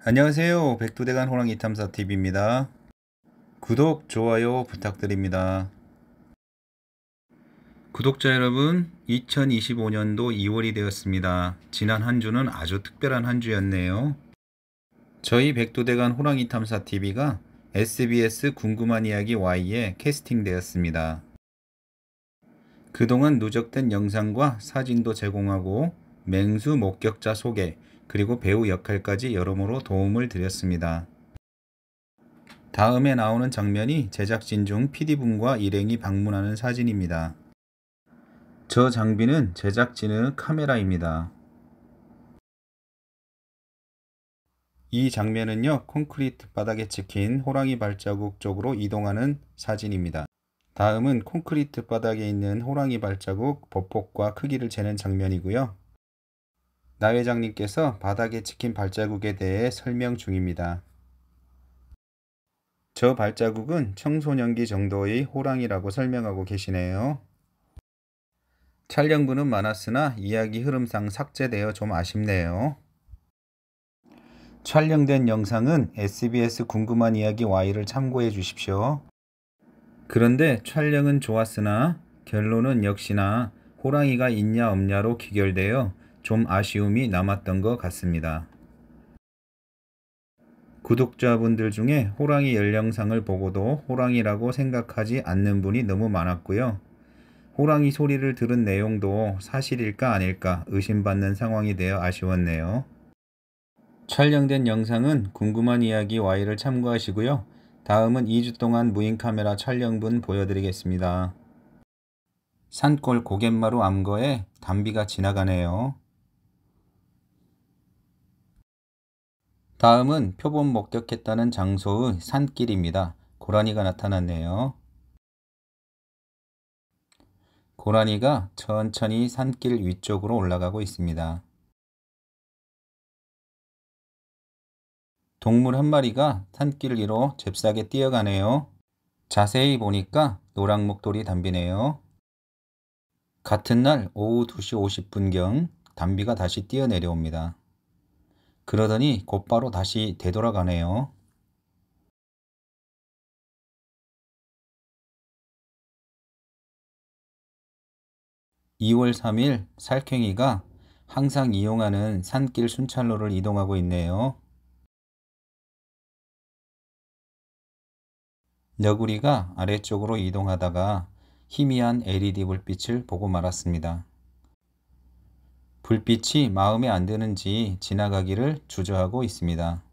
안녕하세요. 백두대간 호랑이 탐사TV입니다. 구독, 좋아요 부탁드립니다. 구독자 여러분, 2025년도 2월이 되었습니다. 지난 한 주는 아주 특별한 한 주였네요. 저희 백두대간 호랑이 탐사TV가 SBS 궁금한 이야기 Y에 캐스팅되었습니다. 그동안 누적된 영상과 사진도 제공하고 맹수 목격자 소개, 그리고 배우 역할까지 여러모로 도움을 드렸습니다. 다음에 나오는 장면이 제작진 중 PD분과 일행이 방문하는 사진입니다. 저 장비는 제작진의 카메라입니다. 이 장면은요, 콘크리트 바닥에 찍힌 호랑이 발자국 쪽으로 이동하는 사진입니다. 다음은 콘크리트 바닥에 있는 호랑이 발자국 보폭과 크기를 재는 장면이고요. 나 회장님께서 바닥에 찍힌 발자국에 대해 설명 중입니다. 저 발자국은 청소년기 정도의 호랑이라고 설명하고 계시네요. 촬영분은 많았으나 이야기 흐름상 삭제되어 좀 아쉽네요. 촬영된 영상은 SBS 궁금한 이야기 Y를 참고해 주십시오. 그런데 촬영은 좋았으나 결론은 역시나 호랑이가 있냐 없냐로 귀결되어 좀 아쉬움이 남았던 것 같습니다. 구독자분들 중에 호랑이 열영상을 보고도 호랑이라고 생각하지 않는 분이 너무 많았고요. 호랑이 소리를 들은 내용도 사실일까 아닐까 의심받는 상황이 되어 아쉬웠네요. 촬영된 영상은 궁금한 이야기 Y를 참고하시고요. 다음은 2주 동안 무인 카메라 촬영분 보여드리겠습니다. 산골 고갯마루 암거에 담비가 지나가네요. 다음은 표본 목격했다는 장소의 산길입니다. 고라니가 나타났네요. 고라니가 천천히 산길 위쪽으로 올라가고 있습니다. 동물 한 마리가 산길 위로 잽싸게 뛰어가네요. 자세히 보니까 노랑목도리 담비네요. 같은 날 오후 2시 50분경 담비가 다시 뛰어내려옵니다. 그러더니 곧바로 다시 되돌아가네요. (2월 3일) 살쾡이가 항상 이용하는 산길 순찰로를 이동하고 있네요. 너구리가 아래쪽으로 이동하다가 희미한 LED 불빛을 보고 말았습니다. 불빛이 마음에 안 드는지 지나가기를 주저하고 있습니다.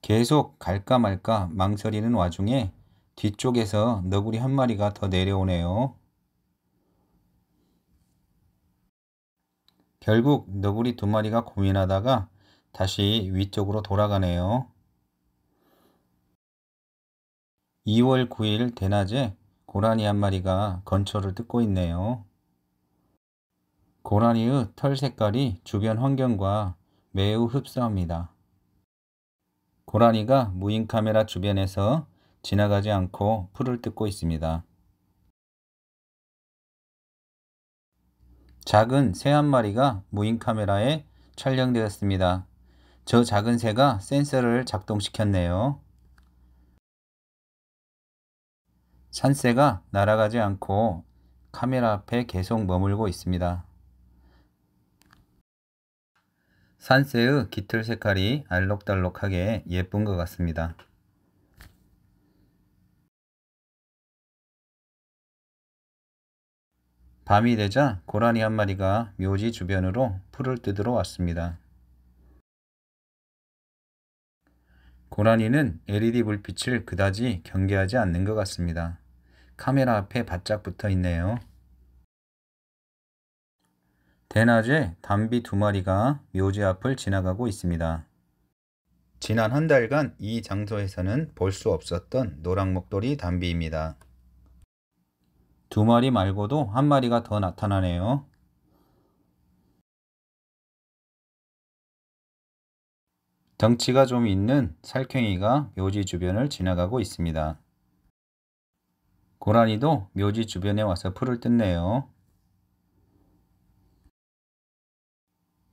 계속 갈까 말까 망설이는 와중에 뒤쪽에서 너구리 한 마리가 더 내려오네요. 결국 너구리 2마리가 고민하다가 다시 위쪽으로 돌아가네요. 2월 9일 대낮에 고라니 한 마리가 건초를 뜯고 있네요. 고라니의 털 색깔이 주변 환경과 매우 흡사합니다. 고라니가 무인 카메라 주변에서 지나가지 않고 풀을 뜯고 있습니다. 작은 새 한 마리가 무인 카메라에 촬영되었습니다. 저 작은 새가 센서를 작동시켰네요. 산새가 날아가지 않고 카메라 앞에 계속 머물고 있습니다. 산새의 깃털 색깔이 알록달록하게 예쁜 것 같습니다. 밤이 되자 고라니 한 마리가 묘지 주변으로 풀을 뜯으러 왔습니다. 고라니는 LED 불빛을 그다지 경계하지 않는 것 같습니다. 카메라 앞에 바짝 붙어 있네요. 대낮에 담비 2마리가 묘지 앞을 지나가고 있습니다. 지난 한 달간 이 장소에서는 볼 수 없었던 노랑목도리 담비입니다. 2마리 말고도 한 마리가 더 나타나네요. 덩치가 좀 있는 살쾡이가 묘지 주변을 지나가고 있습니다. 고라니도 묘지 주변에 와서 풀을 뜯네요.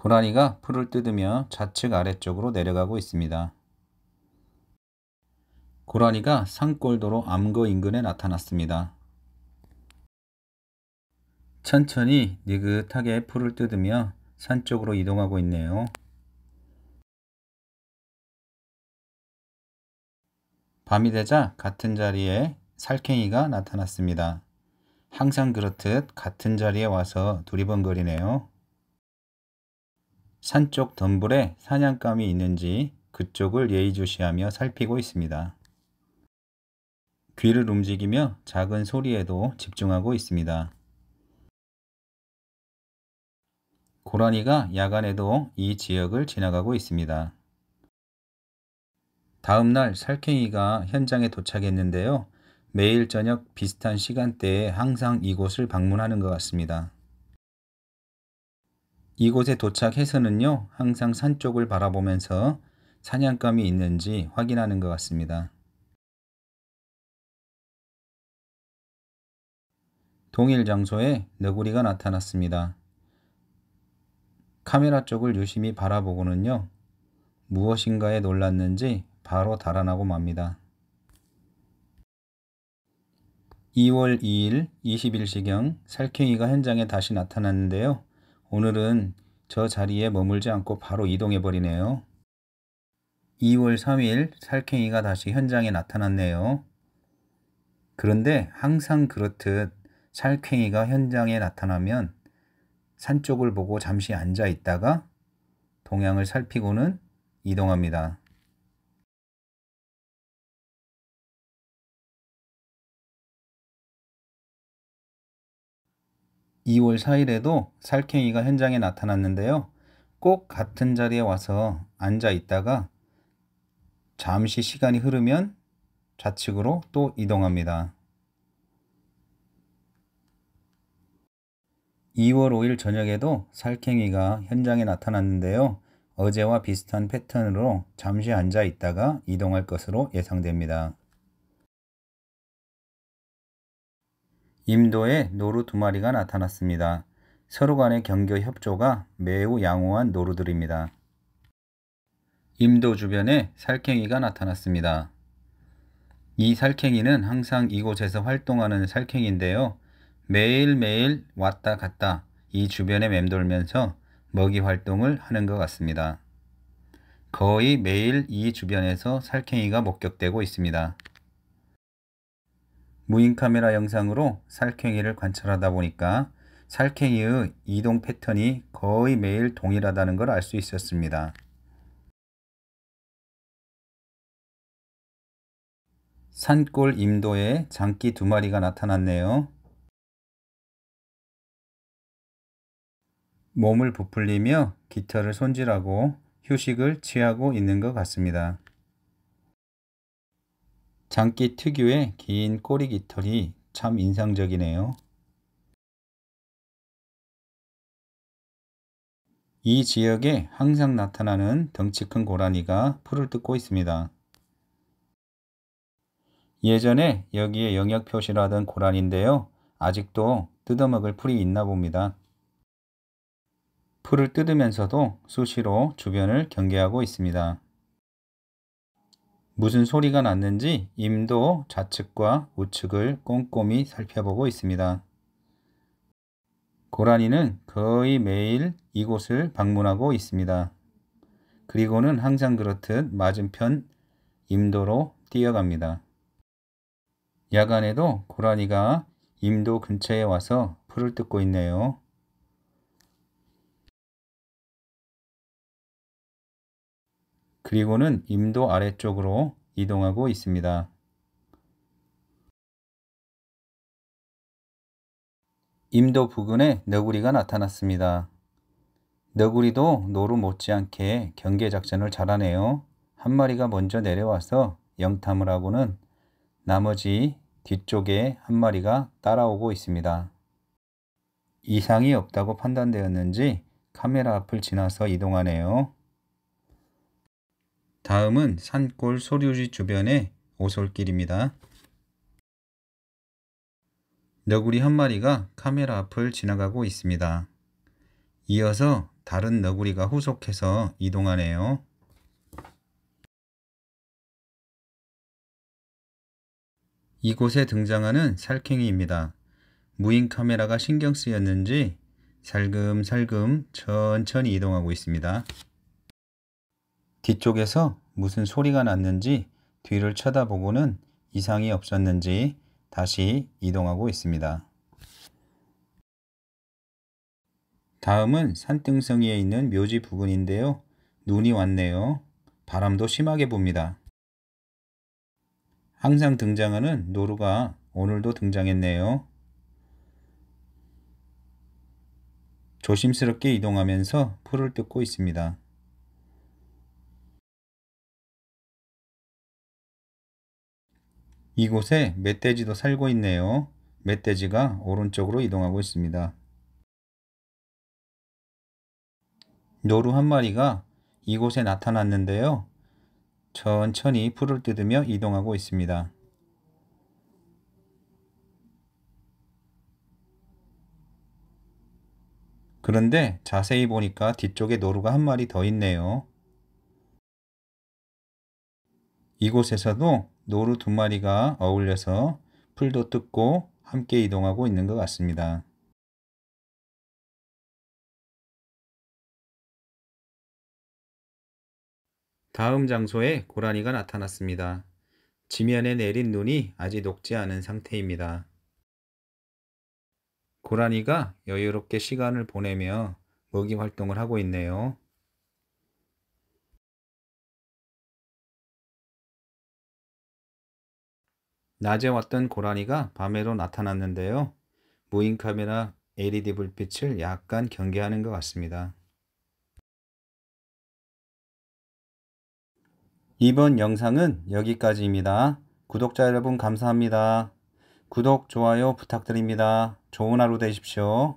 고라니가 풀을 뜯으며 좌측 아래쪽으로 내려가고 있습니다. 고라니가 산골도로 암거 인근에 나타났습니다. 천천히 느긋하게 풀을 뜯으며 산 쪽으로 이동하고 있네요. 밤이 되자 같은 자리에 살쾡이가 나타났습니다. 항상 그렇듯 같은 자리에 와서 두리번거리네요. 산 쪽 덤불에 사냥감이 있는지 그쪽을 예의주시하며 살피고 있습니다. 귀를 움직이며 작은 소리에도 집중하고 있습니다. 고라니가 야간에도 이 지역을 지나가고 있습니다. 다음날 살쾡이가 현장에 도착했는데요. 매일 저녁 비슷한 시간대에 항상 이곳을 방문하는 것 같습니다. 이곳에 도착해서는요, 항상 산 쪽을 바라보면서 사냥감이 있는지 확인하는 것 같습니다. 동일 장소에 너구리가 나타났습니다. 카메라 쪽을 유심히 바라보고는요, 무엇인가에 놀랐는지 바로 달아나고 맙니다. 2월 2일 21시경 살쾡이가 현장에 다시 나타났는데요. 오늘은 저 자리에 머물지 않고 바로 이동해 버리네요. 2월 3일 살쾡이가 다시 현장에 나타났네요. 그런데 항상 그렇듯 살쾡이가 현장에 나타나면 산 쪽을 보고 잠시 앉아 있다가 동향을 살피고는 이동합니다. 2월 4일에도 살쾡이가 현장에 나타났는데요. 꼭 같은 자리에 와서 앉아 있다가 잠시 시간이 흐르면 좌측으로 또 이동합니다. 2월 5일 저녁에도 살쾡이가 현장에 나타났는데요. 어제와 비슷한 패턴으로 잠시 앉아 있다가 이동할 것으로 예상됩니다. 임도에 노루 2마리가 나타났습니다. 서로 간의 경계 협조가 매우 양호한 노루들입니다. 임도 주변에 살쾡이가 나타났습니다. 이 살쾡이는 항상 이곳에서 활동하는 살쾡이인데요. 매일매일 왔다 갔다 이 주변에 맴돌면서 먹이 활동을 하는 것 같습니다. 거의 매일 이 주변에서 살쾡이가 목격되고 있습니다. 무인 카메라 영상으로 살쾡이를 관찰하다 보니까 살쾡이의 이동 패턴이 거의 매일 동일하다는 걸 알 수 있었습니다. 산골 임도에 장기 2마리가 나타났네요. 몸을 부풀리며 깃털을 손질하고 휴식을 취하고 있는 것 같습니다. 장기 특유의 긴 꼬리 깃털이 참 인상적이네요. 이 지역에 항상 나타나는 덩치 큰 고라니가 풀을 뜯고 있습니다. 예전에 여기에 영역 표시를 하던 고라니인데요. 아직도 뜯어먹을 풀이 있나 봅니다. 풀을 뜯으면서도 수시로 주변을 경계하고 있습니다. 무슨 소리가 났는지 임도 좌측과 우측을 꼼꼼히 살펴보고 있습니다. 고라니는 거의 매일 이곳을 방문하고 있습니다. 그리고는 항상 그렇듯 맞은편 임도로 뛰어갑니다. 야간에도 고라니가 임도 근처에 와서 풀을 뜯고 있네요. 그리고는 임도 아래쪽으로 이동하고 있습니다. 임도 부근에 너구리가 나타났습니다. 너구리도 노루 못지않게 경계 작전을 잘하네요. 한 마리가 먼저 내려와서 영탐을 하고는 나머지 뒤쪽에 한 마리가 따라오고 있습니다. 이상이 없다고 판단되었는지 카메라 앞을 지나서 이동하네요. 다음은 산골 소류지 주변의 오솔길입니다. 너구리 한 마리가 카메라 앞을 지나가고 있습니다. 이어서 다른 너구리가 후속해서 이동하네요. 이곳에 등장하는 살쾡이입니다. 무인 카메라가 신경 쓰였는지 살금살금 천천히 이동하고 있습니다. 뒤쪽에서 무슨 소리가 났는지 뒤를 쳐다보고는 이상이 없었는지 다시 이동하고 있습니다. 다음은 산등성이에 있는 묘지 부근인데요. 눈이 왔네요. 바람도 심하게 붑니다. 항상 등장하는 노루가 오늘도 등장했네요. 조심스럽게 이동하면서 풀을 뜯고 있습니다. 이곳에 멧돼지도 살고 있네요. 멧돼지가 오른쪽으로 이동하고 있습니다. 노루 한 마리가 이곳에 나타났는데요. 천천히 풀을 뜯으며 이동하고 있습니다. 그런데 자세히 보니까 뒤쪽에 노루가 한 마리 더 있네요. 이곳에서도 노루 두 마리가 어울려서 풀도 뜯고 함께 이동하고 있는 것 같습니다. 다음 장소에 고라니가 나타났습니다. 지면에 내린 눈이 아직 녹지 않은 상태입니다. 고라니가 여유롭게 시간을 보내며 먹이 활동을 하고 있네요. 낮에 왔던 고라니가 밤에도 나타났는데요. 무인 카메라 LED 불빛을 약간 경계하는 것 같습니다. 이번 영상은 여기까지입니다. 구독자 여러분 감사합니다. 구독, 좋아요 부탁드립니다. 좋은 하루 되십시오.